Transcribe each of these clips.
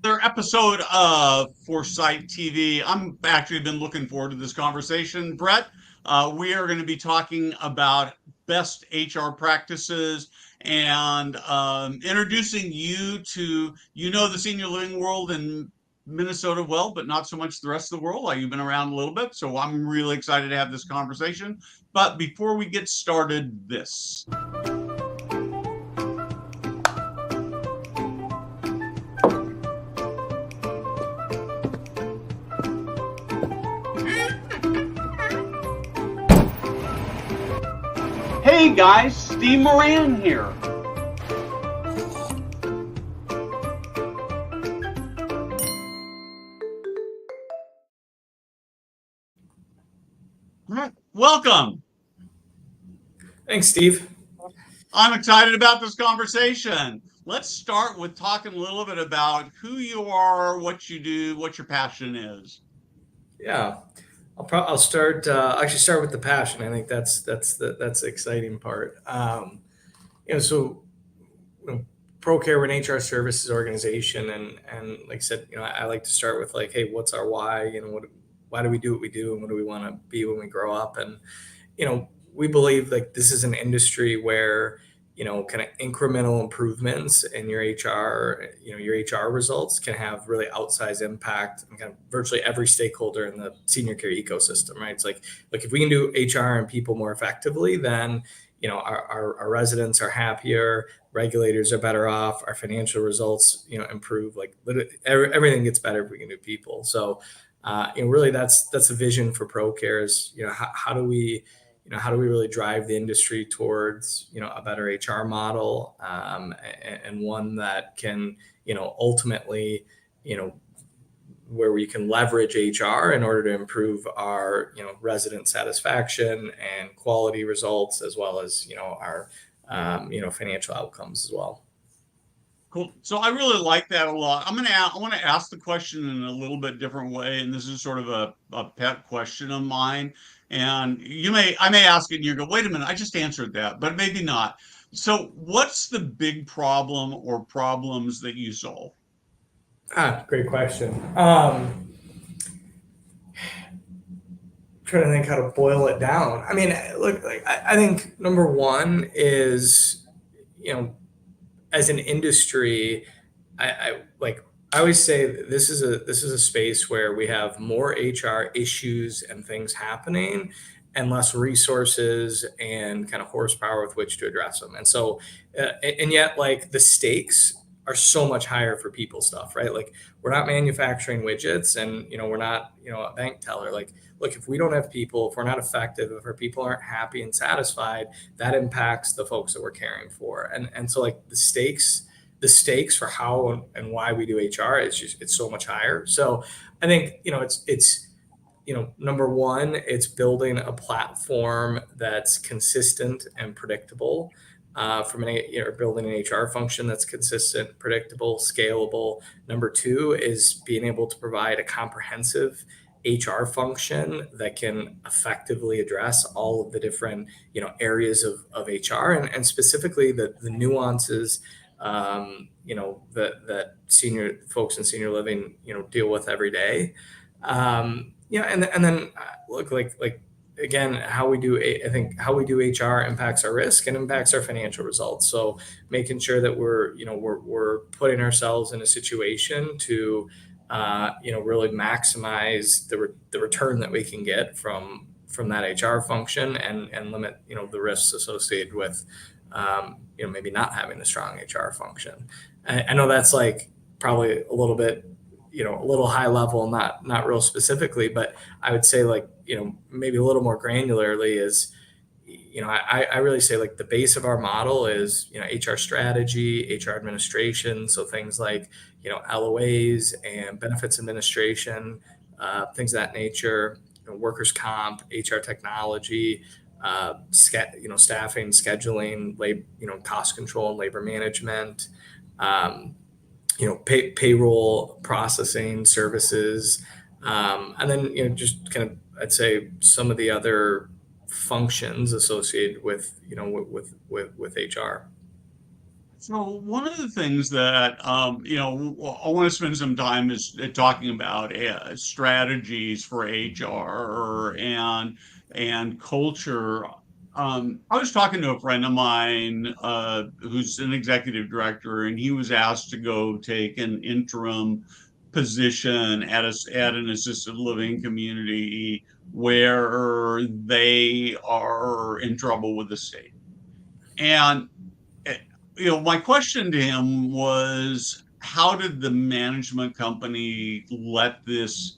Another episode of Foresight TV. I'm actually been looking forward to this conversation, Brett. We are going to be talking about best HR practices and introducing you to the senior living world in Minnesota well, but not so much the rest of the world. Like you've been around a little bit, so I'm really excited to have this conversation. But before we get started, this. Hey guys, Steve Moran here. Welcome. Thanks, Steve. I'm excited about this conversation. Let's start with talking a little bit about who you are, what you do, what your passion is. Yeah, I'll start. Actually, start with the passion. I think that's the exciting part. So Procare, we're an HR services organization, and like I said, I like to start with like, hey, what's our why? Why do we do what we do, and what do we want to be when we grow up? And we believe like this is an industry where kind of incremental improvements in your HR, your HR results can have really outsized impact on kind of virtually every stakeholder in the senior care ecosystem, right? It's like if we can do HR and people more effectively, then our residents are happier, regulators are better off, our financial results improve. Like everything gets better if we can do people. So really that's the vision for ProCare is how do we really drive the industry towards a better HR model, and one that can ultimately where we can leverage HR in order to improve our resident satisfaction and quality results, as well as our financial outcomes as well. Cool. So I really like that a lot. I want to ask the question in a little bit different way, and this is sort of a pet question of mine. And I may ask it, and you go, wait a minute, I just answered that, but maybe not. So, what's the big problem or problems that you solve? Great question. Trying to think how to boil it down. I mean, look, like I think number one is, as an industry, I always say that this is a space where we have more HR issues and things happening, and less resources and kind of horsepower with which to address them. And so, and yet, like the stakes are so much higher for people stuff, right? Like we're not manufacturing widgets, and we're not a bank teller. Like, look, if we don't have people, if we're not effective, if our people aren't happy and satisfied, that impacts the folks that we're caring for. And so like the stakes for how and why we do HR it's so much higher. So I think it's number one, it's building a platform that's consistent and predictable, building an HR function that's consistent, predictable, scalable. Number two is being able to provide a comprehensive HR function that can effectively address all of the different areas of HR, and specifically the nuances that senior folks in senior living deal with every day. And then look, like again, I think how we do HR impacts our risk and impacts our financial results. So making sure that we're putting ourselves in a situation to really maximize the return that we can get from that HR function, and limit the risks associated with maybe not having a strong HR function. I know that's like probably a little bit a little high level, not real specifically, but I would say like maybe a little more granularly is I really say like the base of our model is HR strategy, HR administration, so things like LOAs and benefits administration, things of that nature, workers comp, HR technology, staffing, scheduling, cost control and labor management, payroll processing services, and then just kind of I'd say some of the other functions associated with with HR. So one of the things that I want to spend some time is talking about strategies for HR and culture. I was talking to a friend of mine who's an executive director, and he was asked to go take an interim position at an assisted living community where they are in trouble with the state. And eh, my question to him was, how did the management company let this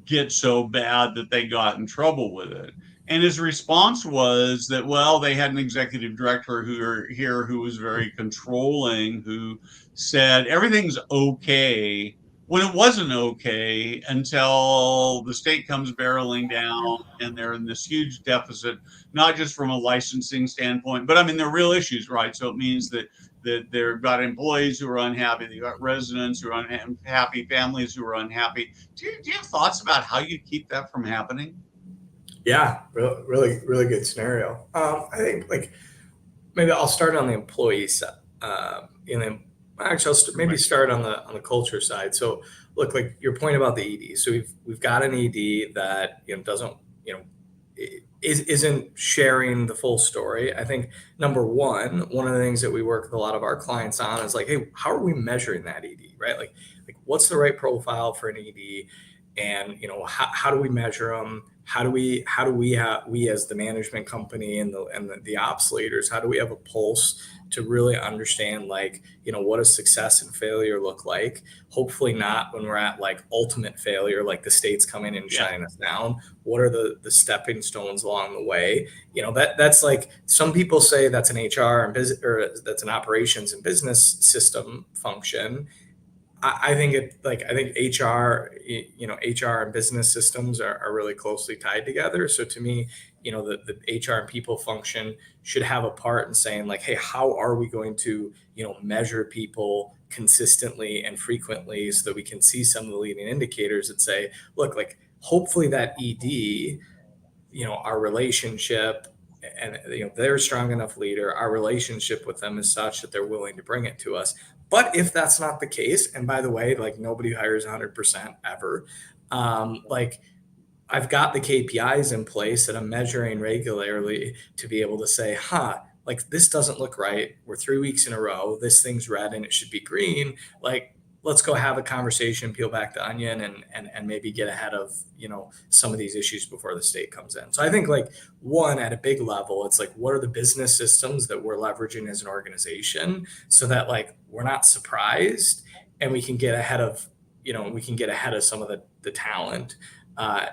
get so bad that they got in trouble with it? And his response was that, well, they had an executive director who was very controlling, who said everything's okay when it wasn't okay until the state comes barreling down and they're in this huge deficit, not just from a licensing standpoint, but I mean, they're real issues, right? So it means that they've got employees who are unhappy, they've got residents who are unhappy, families who are unhappy. Do you have thoughts about how you keep that from happening? Yeah, really, really good scenario. I think like maybe I'll start on the employee side, and then actually maybe Right. start on the culture side. So look, like your point about the ED. So we've got an ED that doesn't you know isn't sharing the full story. I think number one of the things that we work with a lot of our clients on is like, hey, how are we measuring that ED, right? Like what's the right profile for an ED, and how do we measure them? We as the management company and the ops leaders, how do we have a pulse to really understand like what does success and failure look like? Hopefully not when we're at like ultimate failure, like the state's coming and Yeah. shutting us down. What are the stepping stones along the way? That's like some people say that's an HR and business, or that's an operations and business system function. I think I think HR and business systems are really closely tied together. So to me, the HR and people function should have a part in saying like, hey, how are we going to, measure people consistently and frequently so that we can see some of the leading indicators that say, look, like hopefully that ED, our relationship, and they're a strong enough leader, our relationship with them is such that they're willing to bring it to us. But if that's not the case, and by the way, like nobody hires 100% ever, like I've got the KPIs in place that I'm measuring regularly to be able to say, like this doesn't look right. We're 3 weeks in a row. This thing's red and it should be green. Like, let's go have a conversation, peel back the onion, and maybe get ahead of, some of these issues before the state comes in. So I think like one at a big level, it's like, what are the business systems that we're leveraging as an organization so that like we're not surprised and we can get ahead of, some of the talent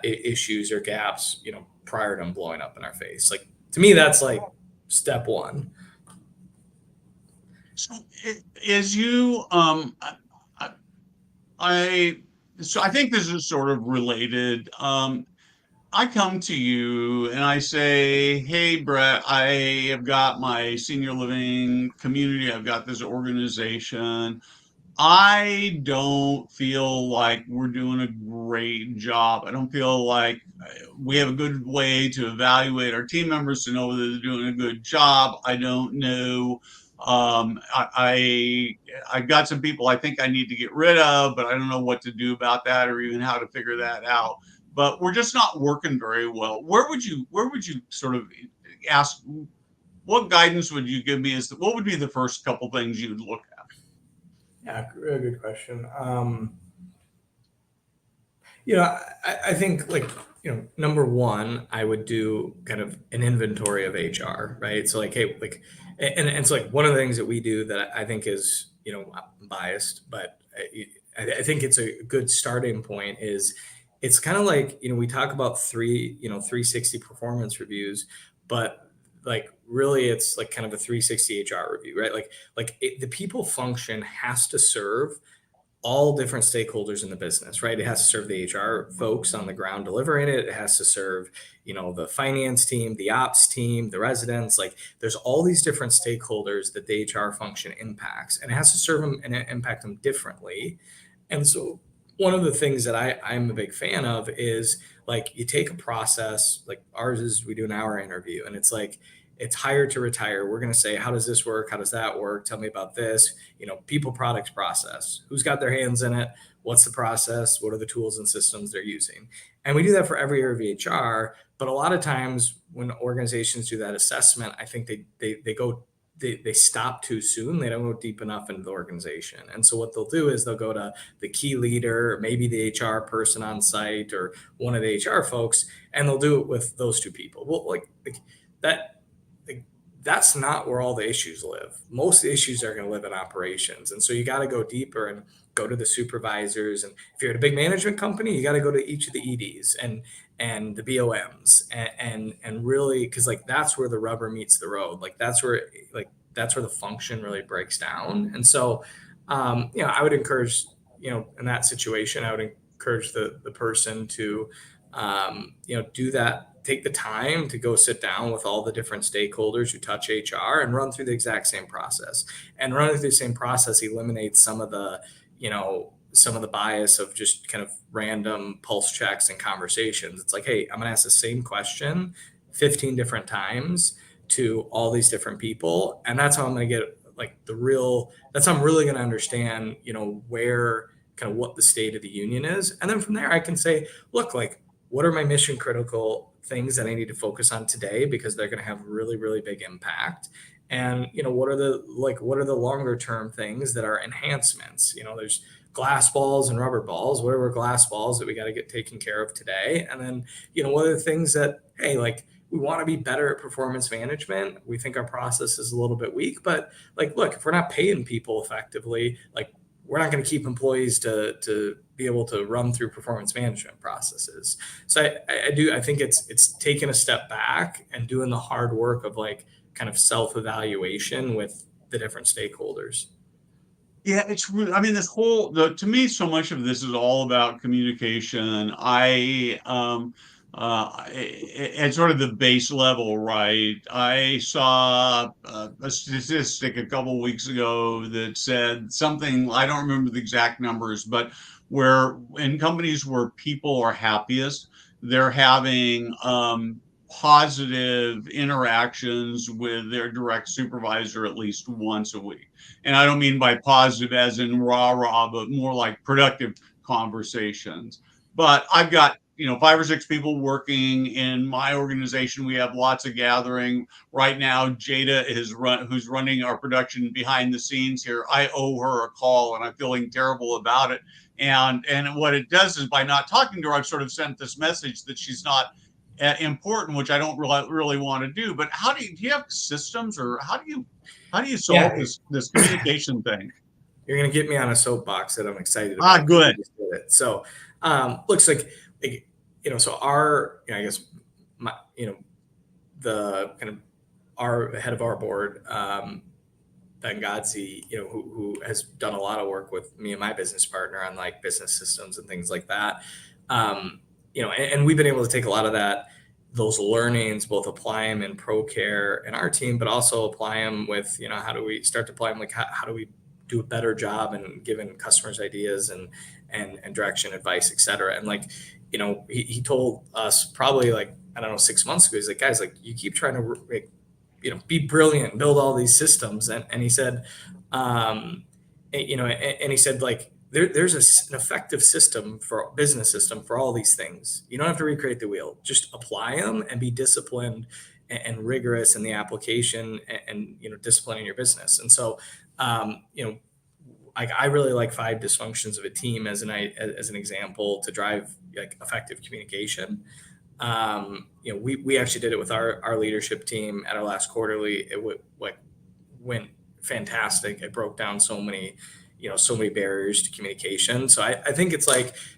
issues or gaps, prior to them blowing up in our face. Like to me, that's like step one. So as you I, I so I think this is sort of related. I come to you and I say, "Hey, Brett, I have got my senior living community. I've got this organization. I don't feel like we're doing a great job. I don't feel like we have a good way to evaluate our team members to know whether they're doing a good job. I don't know. I've got some people I think I need to get rid of, but I don't know what to do about that or even how to figure that out. But we're just not working very well. Where would you sort of ask, what guidance would you give me as to what would be the first couple things you'd look at? Yeah, really good question. I think like, number one, I would do kind of an inventory of HR, right? So like, hey, like, and it's like one of the things that we do that I think is, I'm biased, but I think it's a good starting point is it's kind of like, we talk about 360 performance reviews, but like really it's like kind of a 360 HR review, right? The people function has to serve all different stakeholders in the business, right? It has to serve the HR folks on the ground delivering it. It has to serve, the finance team, the ops team, the residents. Like there's all these different stakeholders that the HR function impacts, and it has to serve them and impact them differently. And so one of the things that I'm a big fan of is like you take a process like ours is we do an hour interview, and it's like it's hire to retire. We're going to say, how does this work? How does that work? Tell me about this. People, products, process. Who's got their hands in it? What's the process? What are the tools and systems they're using? And we do that for every area of HR. But a lot of times when organizations do that assessment, I think they stop too soon. They don't go deep enough into the organization. And so what they'll do is they'll go to the key leader, maybe the HR person on site or one of the HR folks, and they'll do it with those two people. Well, that, that's not where all the issues live. Most issues are going to live in operations. And so you got to go deeper and go to the supervisors. And if you're at a big management company, you got to go to each of the EDs and the BOMs and really, because that's where the rubber meets the road. That's where the function really breaks down. And so I would encourage, in that situation, I would encourage the person to do that. Take the time to go sit down with all the different stakeholders who touch HR and run through the exact same process. And running through the same process eliminates some of the bias of just kind of random pulse checks and conversations. It's like, hey, I'm going to ask the same question 15 different times to all these different people. And that's how I'm going to get that's how I'm really going to understand, where kind of what the state of the union is. And then from there, I can say, look, what are my mission critical things that I need to focus on today because they're going to have really, really big impact. And, what are the longer term things that are enhancements? There's glass balls and rubber balls. What are glass balls that we got to get taken care of today? And then, what are the things that, hey, we want to be better at performance management. We think our process is a little bit weak, but look, if we're not paying people effectively, we're not going to keep employees to be able to run through performance management processes. So I think it's taking a step back and doing the hard work of kind of self-evaluation with the different stakeholders. Yeah, it's really, I mean, to me, so much of this is all about communication. At sort of the base level, right? I saw a statistic a couple weeks ago that said something, I don't remember the exact numbers, but where in companies where people are happiest, they're having positive interactions with their direct supervisor at least once a week. And I don't mean by positive as in rah rah, but more like productive conversations. But I've got 5 or 6 people working in my organization. We have lots of gathering right now. Jada who's running our production behind the scenes here. I owe her a call, and I'm feeling terrible about it. And what it does is by not talking to her, I've sort of sent this message that she's not important, which I don't really want to do. But do you have systems, or how do you solve this communication thing? You're going to get me on a soapbox that I'm excited about. Good. So, looks like so our, I guess, the kind of our head of our board, Ben Godsey, who has done a lot of work with me and my business partner on business systems and things like that. And we've been able to take a lot of those learnings, both apply them in Procare and our team, but also apply them with, how do we start to apply them? How do we do a better job in giving customers ideas and direction, advice, et cetera. And he told us probably 6 months ago, he's like, guys, you keep trying to, be brilliant, build all these systems. And he said, and he said, there's an effective business system for all these things. You don't have to recreate the wheel, just apply them and be disciplined and rigorous in the application and disciplining your business. And so, I really like 5 dysfunctions of a team as an example to drive effective communication. We actually did it with our leadership team at our last quarterly. It went fantastic. It broke down so many barriers to communication. So I think it's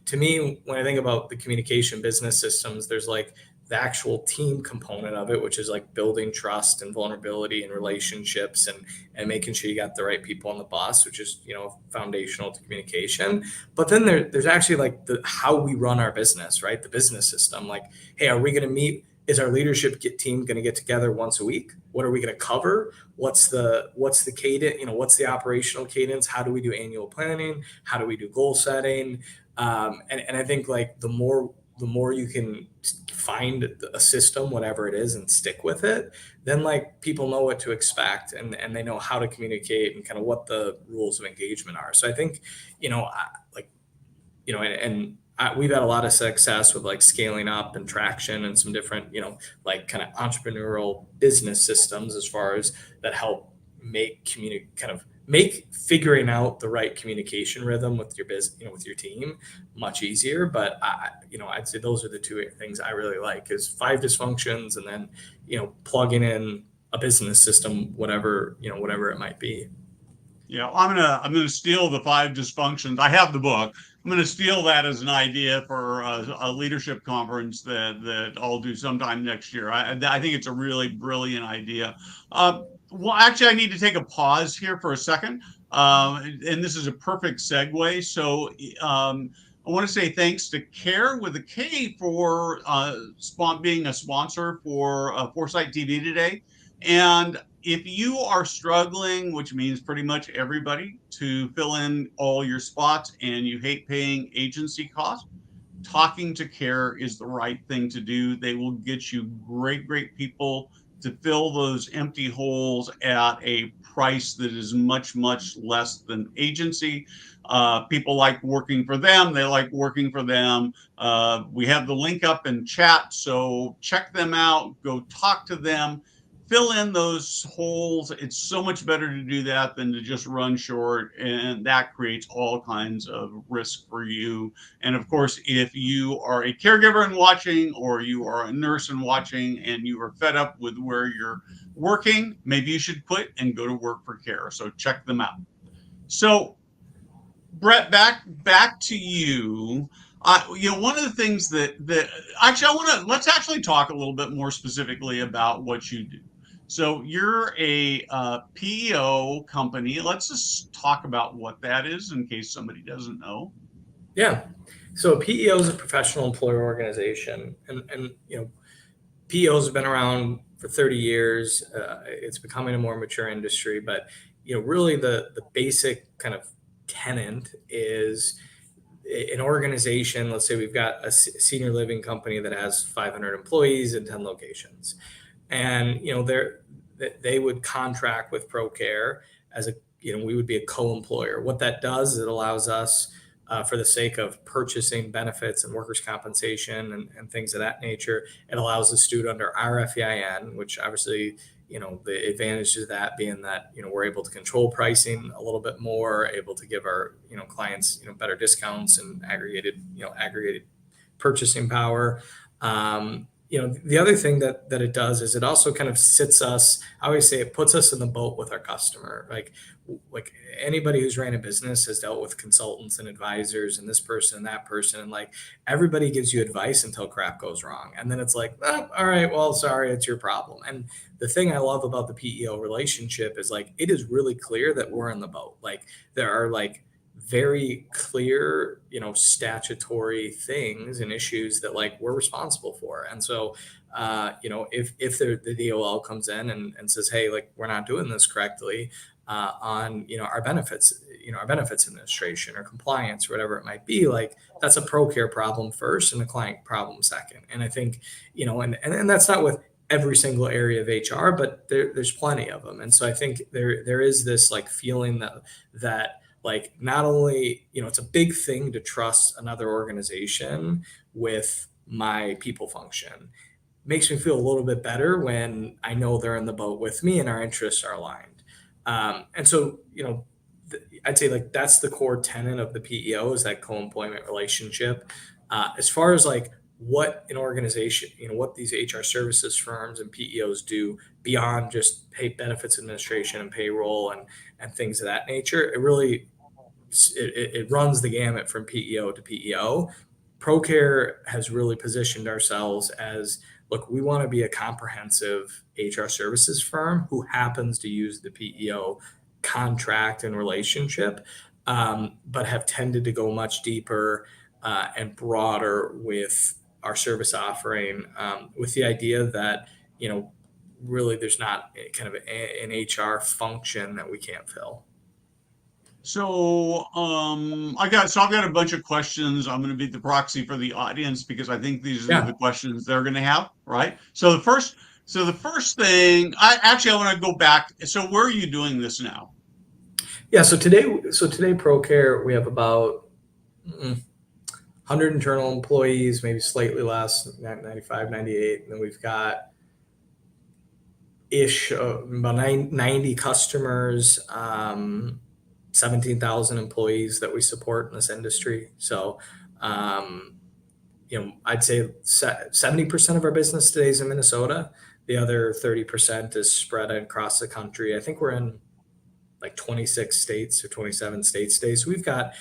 to me, when I think about the communication business systems, there's the actual team component of it, which is building trust and vulnerability and relationships and making sure you got the right people on the bus, which is, foundational to communication. But then there's actually how we run our business, right? The business system, hey, are we going to meet? Is our leadership team going to get together once a week? What are we going to cover? What's the cadence? What's the operational cadence? How do we do annual planning? How do we do goal setting? And I think the more the more you can find a system, whatever it is, and stick with it, then like people know what to expect, and they know how to communicate and kind of what the rules of engagement are. So I think, like, we've had a lot of success with like scaling up and traction and some different, like kind of entrepreneurial business systems as far as that help make figuring out the right communication rhythm with your business, with your team much easier. But I'd say those are the two things I really like is 5 dysfunctions and then, plugging in a business system, whatever it might be. Yeah, I'm gonna steal the 5 dysfunctions. I have the book. I'm gonna steal that as an idea for a leadership conference that I'll do sometime next year. I think it's a really brilliant idea. Well, actually, I need to take a pause here for a second, and this is a perfect segue. So, I want to say thanks to KARE with a K for being a sponsor for Foresight TV today. And if you are struggling, which means pretty much everybody, to fill in all your spots and you hate paying agency costs, talking to KARE is the right thing to do. They will get you great people to fill those empty holes at a price that is much less than agency. People like working for them. They like working for them. We have the link up in chat, so check them out. Go talk to them, fill in those holes. It's so much better to do that than to just run short, and that creates all kinds of risk for you. And of course, if you are a caregiver and watching, or you are a nurse and watching, and you are fed up with where you're working, maybe you should quit and go to work for KARE. So check them out. So Brett, back to you. One of the things that actually let's actually talk a little bit more specifically about what you do. So you're a PEO company. Let's just talk about what that is in case somebody doesn't know. Yeah. So PEO is a professional employer organization, and PEOs have been around for 30 years. It's becoming a more mature industry, but really the basic kind of tenant is an organization. Let's say we've got a senior living company that has 500 employees in 10 locations, and they would contract with Procare as we would be a co-employer. What that does is it allows us, for the sake of purchasing benefits and workers' compensation and things of that nature, it allows us to do it under our FEIN, which obviously, the advantage of that being that, we're able to control pricing a little bit more, able to give our, clients, better discounts and aggregated purchasing power. The other thing that it does is it also kind of sits us, I always say it puts us in the boat with our customer. Like anybody who's ran a business has dealt with consultants and advisors and this person and that person. And like everybody gives you advice until crap goes wrong. And then it's like, oh, all right, well, sorry, it's your problem. And the thing I love about the PEO relationship is like, it is really clear that we're in the boat. Like there are like very clear, statutory things and issues that like we're responsible for. And so, if the DOL comes in and says, hey, like we're not doing this correctly on, our benefits, our benefits administration or compliance or whatever it might be, like that's a Procare problem first and a client problem second. And I think, and that's not with every single area of HR, but there's plenty of them. And so I think there is this like feeling that like not only it's a big thing to trust another organization with my people function. Makes me feel a little bit better when I know they're in the boat with me and our interests are aligned. And so I'd say like that's the core tenet of the PEO is that co-employment relationship. As far as like what an organization, what these HR services firms and PEOs do beyond just pay benefits administration and payroll and things of that nature, it really it runs the gamut from PEO to PEO. Procare has really positioned ourselves as, look, we want to be a comprehensive HR services firm who happens to use the PEO contract and relationship, but have tended to go much deeper and broader with our service offering, with the idea that, really there's not kind of an HR function that we can't fill. I've got a bunch of questions. I'm going to be the proxy for the audience because I think these are the Yeah. questions they're going to have, right? So the first thing, I want to go back. So where are you doing this now? Yeah. So today, Procare, we have about 100 internal employees, maybe slightly less, 95, 98. And then we've got about 90 customers, 17,000 employees that we support in this industry. So, um, I'd say 70% of our business today is in Minnesota. The other 30% is spread across the country. I think we're in like 26 states or 27 states today. So we've got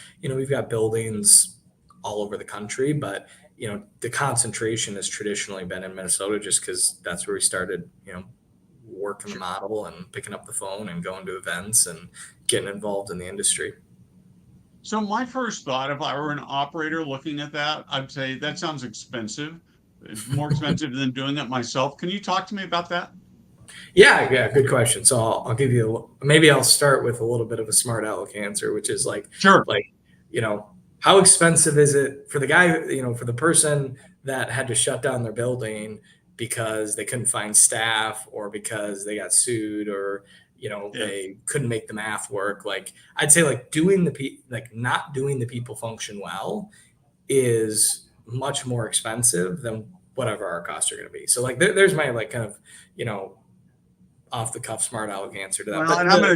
buildings all over the country, but the concentration has traditionally been in Minnesota just because that's where we started, working the model and picking up the phone and going to events and getting involved in the industry. So my first thought, if I were an operator looking at that, I'd say that sounds expensive, more expensive than doing it myself. Can you talk to me about that? Yeah, yeah, good question. So I'll give you maybe I'll start with a little bit of a smart aleck answer, which is Sure. like you know how expensive is it for the guy, for the person that had to shut down their building because they couldn't find staff or because they got sued or Yeah. they couldn't make the math work. Like I'd say like doing like not doing the people function well is much more expensive than whatever our costs are going to be. So like there's my like kind of you know off the cuff smart aleck answer to that. Well, But and I'm going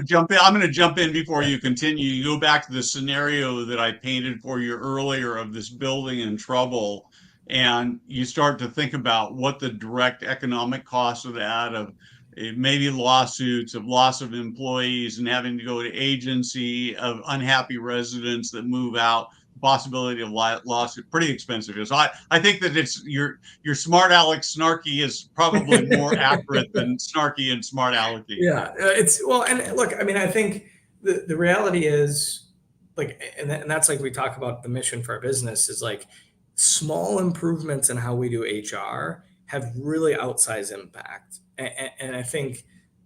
to jump in before you continue. You go back to the scenario that I painted for you earlier of this building in trouble, and you start to think about what the direct economic costs of that, of maybe lawsuits, of loss of employees, and having to go to agency, of unhappy residents that move out, possibility of lawsuit, pretty expensive. So I think that it's your smart aleck snarky is probably more accurate than snarky and smart alecky. yeah, it's well, and look, I mean, I think the reality is like, and that's like we talk about the mission for our business is like small improvements in how we do HR have really outsized impact, and I think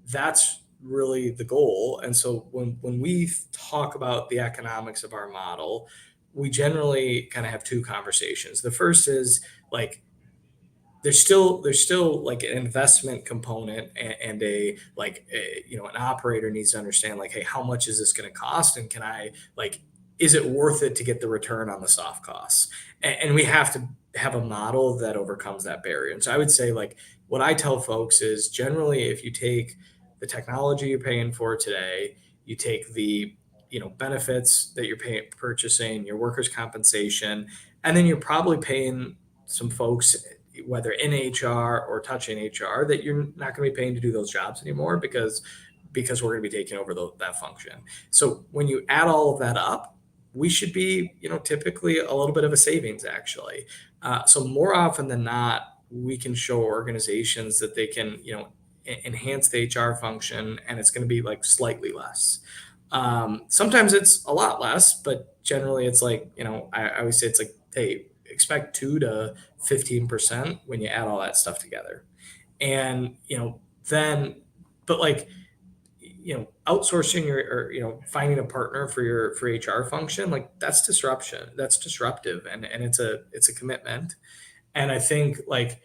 that's really the goal. And so when we talk about the economics of our model, we generally kind of have two conversations. The first is like there's still like an investment component and an operator needs to understand like, hey, how much is this going to cost and can I like is it worth it to get the return on the soft costs, and we have to have a model that overcomes that barrier. And so I would say like what I tell folks is generally if you take the technology you're paying for today, you take the benefits that you're purchasing, your workers compensation, and then you're probably paying some folks, whether in HR or touching HR, that you're not going to be paying to do those jobs anymore because we're going to be taking over that function. So when you add all of that up, we should be typically a little bit of a savings actually. So more often than not, we can show organizations that they can enhance the HR function, and it's going to be like slightly less. Sometimes it's a lot less, but generally it's like I always say it's like, hey, expect 2 to 15% when you add all that stuff together. And then but like outsourcing or finding a partner for HR function, like that's disruptive, and it's a commitment. And I think like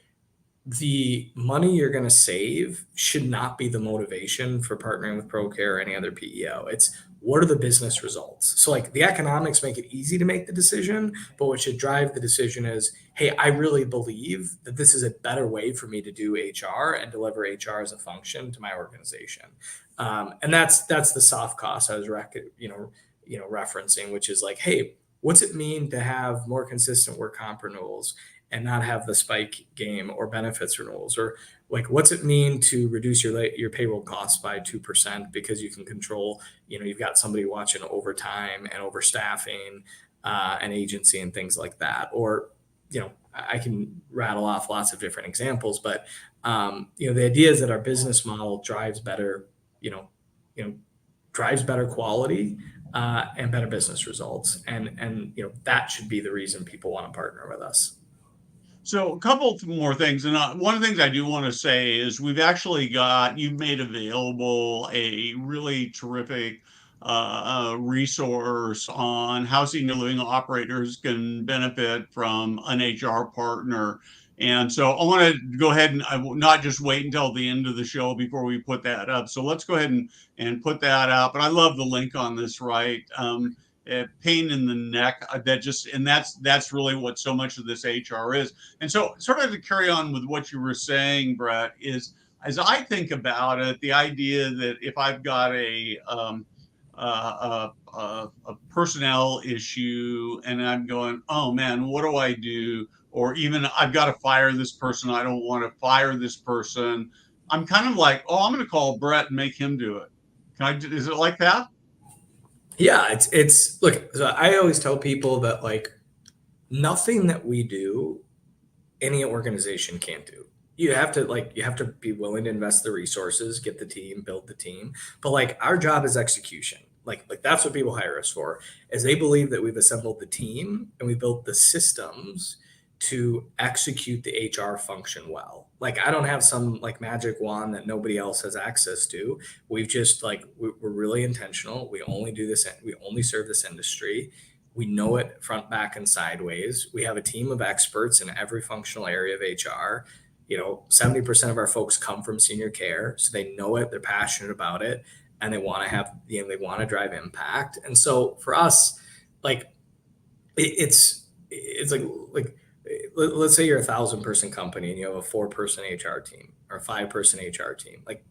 the money you're going to save should not be the motivation for partnering with Procare or any other PEO. It's what are the business results? So, like the economics make it easy to make the decision, but what should drive the decision is, hey, I really believe that this is a better way for me to do HR and deliver HR as a function to my organization. And that's the soft cost I was referencing, which is like, hey, what's it mean to have more consistent work comp renewals and not have the spike game or benefits renewals, or like what's it mean to reduce your payroll costs by 2% because you can control, you've got somebody watching overtime and overstaffing, an agency and things like that. Or I can rattle off lots of different examples, but the idea is that our business model drives better you know you know drives better quality, and better business results, and that should be the reason people want to partner with us. So a couple more things, and one of the things I do want to say is you've made available a really terrific resource on how senior living operators can benefit from an HR partner. And so I want to go ahead and I will not just wait until the end of the show before we put that up. So let's go ahead and put that up. And I love the link on this, right? Pain in the neck, that just, and that's really what so much of this HR is. And so sort of to carry on with what you were saying, Brett, is as I think about it, the idea that if I've got a personnel issue and I'm going, oh man, what do I do? Or even I've got to fire this person. I don't want to fire this person. I'm kind of like, oh, I'm going to call Brett and make him do it. Is it like that? Yeah, it's look, so I always tell people that like nothing that we do, any organization can't do. You have to be willing to invest the resources, get the team, build the team. But like our job is execution. Like that's what people hire us for, is they believe that we've assembled the team and we built the systems to execute the HR function well. Like I don't have some like magic wand that nobody else has access to. We've just like we're really intentional. We only do this. We only serve this industry. We know it front, back, and sideways. We have a team of experts in every functional area of HR. 70% of our folks come from senior care, so they know it, they're passionate about it, and they want to have, they want to drive impact. And so for us, like it's like let's say you're 1,000-person company and you have a 4-person HR team or a 5-person HR team. Like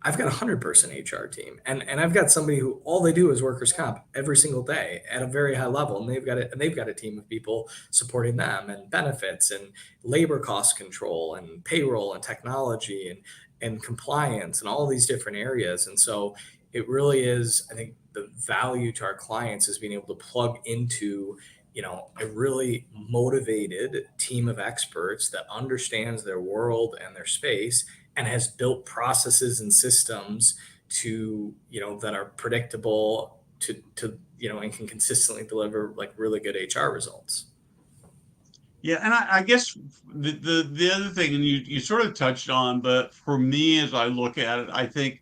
I've got a 100-person HR team, and I've got somebody who all they do is workers' comp every single day at a very high level, and they've got a team of people supporting them, and benefits, and labor cost control, and payroll, and technology, and compliance, and all these different areas. And so it really is, I think, the value to our clients is being able to plug into a really motivated team of experts that understands their world and their space and has built processes and systems to that are predictable and can consistently deliver like really good HR results. Yeah, and I guess the other thing, and you sort of touched on, but for me, as I look at it, I think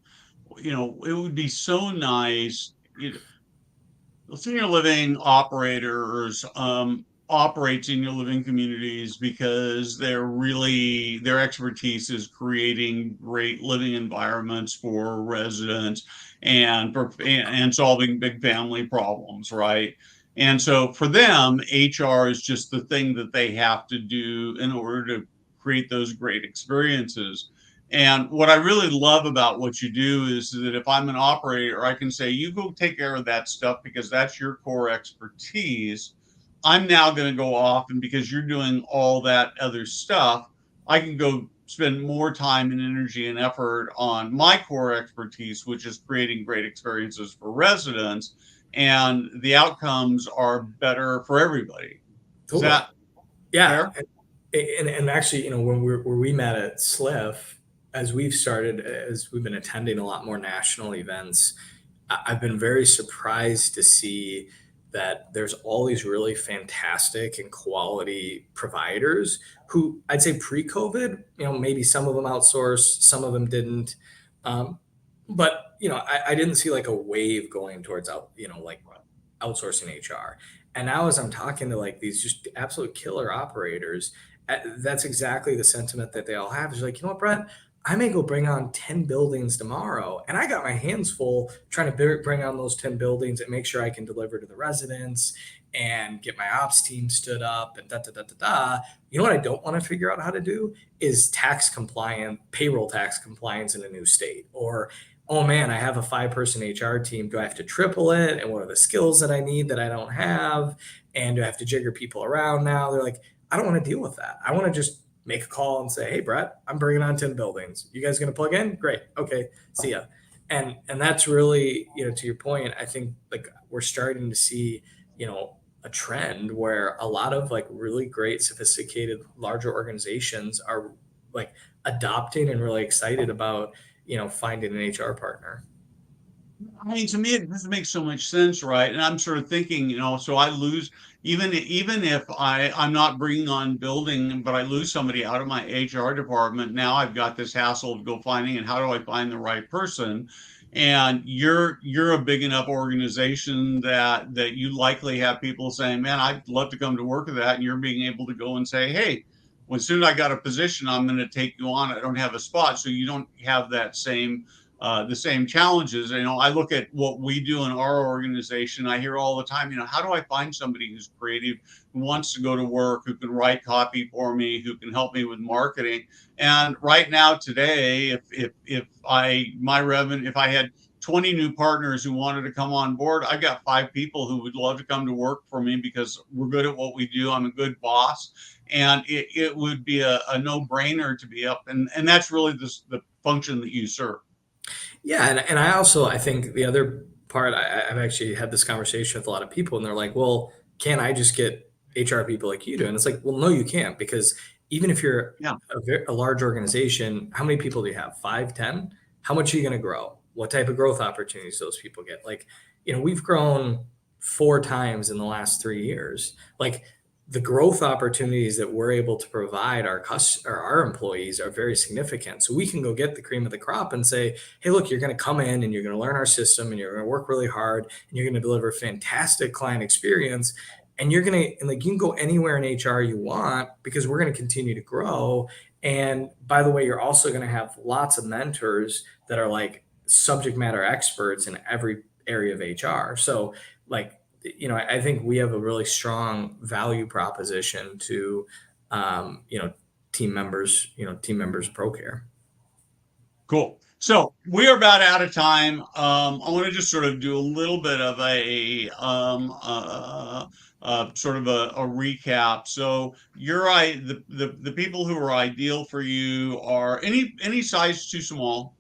it would be so nice. Senior living operators operate senior living communities because their expertise is creating great living environments for residents and solving big family problems, right? And so for them, HR is just the thing that they have to do in order to create those great experiences. And what I really love about what you do is that if I'm an operator, I can say, you go take care of that stuff because that's your core expertise. I'm now going to go off, and because you're doing all that other stuff, I can go spend more time and energy and effort on my core expertise, which is creating great experiences for residents. And the outcomes are better for everybody. Is Totally. that Yeah. fair? And actually, when we met at SLIF, as we've been attending a lot more national events, I've been very surprised to see that there's all these really fantastic and quality providers who I'd say pre-COVID, maybe some of them outsourced, some of them didn't. But I didn't see like a wave going towards like outsourcing HR. And now as I'm talking to like these just absolute killer operators, that's exactly the sentiment that they all have. Is like, you know what, Brett? I may go bring on 10 buildings tomorrow, and I got my hands full trying to bring on those 10 buildings and make sure I can deliver to the residents and get my ops team stood up and da da da da da. You know what I don't want to figure out how to do is payroll tax compliance in a new state. Or, oh man, I have a 5-person HR team. Do I have to triple it? And what are the skills that I need that I don't have? And do I have to jigger people around now? They're like, I don't want to deal with that. I want to just make a call and say, hey, Brett, I'm bringing on 10 buildings. You guys going to plug in? Great. Okay. See ya. And that's really, to your point, I think like we're starting to see, a trend where a lot of like really great, sophisticated, larger organizations are like adopting and really excited about, finding an HR partner. I mean, to me, it doesn't make so much sense, right? And I'm sort of thinking, so I lose even if I'm not bringing on building, but I lose somebody out of my HR department. Now I've got this hassle of go finding, and how do I find the right person? and you're a big enough organization that you likely have people saying, man, I'd love to come to work with that, and you're being able to go and say, hey, when soon as I got a position, I'm going to take you on. I don't have a spot, so you don't have that same the same challenges. I look at what we do in our organization. I hear all the time, how do I find somebody who's creative, who wants to go to work, who can write copy for me, who can help me with marketing? And right now, today, if I had 20 new partners who wanted to come on board, I've got 5 people who would love to come to work for me because we're good at what we do. I'm a good boss, and it would be a no-brainer to be up, and that's really the function that you serve. Yeah, and I think the other part, I've actually had this conversation with a lot of people, and they're like, "Well, can't I just get HR people like you do?" And it's like, "Well, no, you can't, because even if you're Yeah. a large organization, how many people do you have? 5, 10? How much are you going to grow? What type of growth opportunities those people get? Like, we've grown 4 times in the last 3 years. Like, the growth opportunities that we're able to provide our employees are very significant. So we can go get the cream of the crop and say, hey, look, you're going to come in and you're going to learn our system and you're going to work really hard and you're going to deliver fantastic client experience. And you can go anywhere in HR you want, because we're going to continue to grow. And by the way, you're also going to have lots of mentors that are like subject matter experts in every area of HR. So, like, I think we have a really strong value proposition to, team members, of Procare. Cool. So we are about out of time. I want to just sort of do a little bit of a sort of a recap. So the people who are ideal for you are any size too small,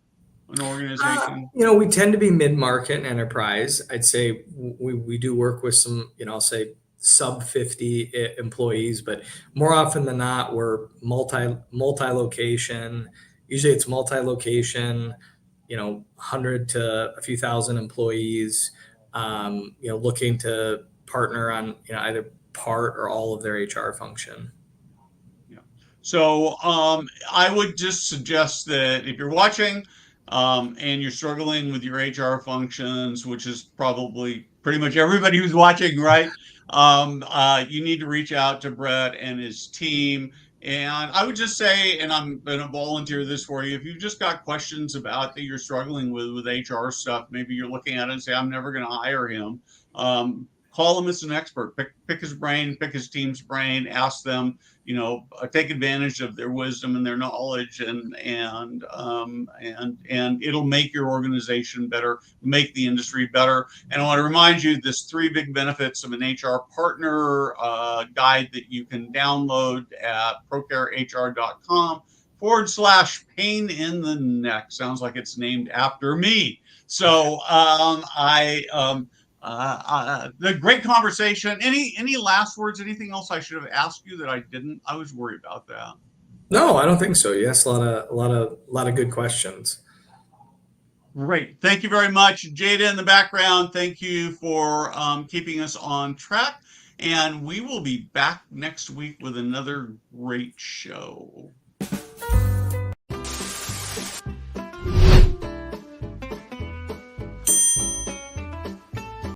an organization. We tend to be mid-market and enterprise. I'd say we do work with some, I'll say sub 50 employees, but more often than not, we're multi-location. Usually it's multi-location, 100 to a few thousand employees, looking to partner on, either part or all of their HR function. Yeah. So I would just suggest that if you're watching and you're struggling with your HR functions, which is probably pretty much everybody who's watching, right? You need to reach out to Brett and his team. And I would just say, and I'm going to volunteer this for you, if you've just got questions about that you're struggling with HR stuff, maybe you're looking at it and say, I'm never going to hire him. Call him as an expert. Pick his brain, pick his team's brain, ask them, take advantage of their wisdom and their knowledge, and it'll make your organization better, make the industry better. And I want to remind you, this 3 big benefits of an HR partner guide that you can download at procarehr.com/pain in the neck. Sounds like it's named after me. So the great conversation. Any last words? Anything else I should have asked you that I didn't? I was worried about that. No, I don't think so. You asked a lot of good questions. Great. Thank you very much, Jada in the background. Thank you for keeping us on track. And we will be back next week with another great show.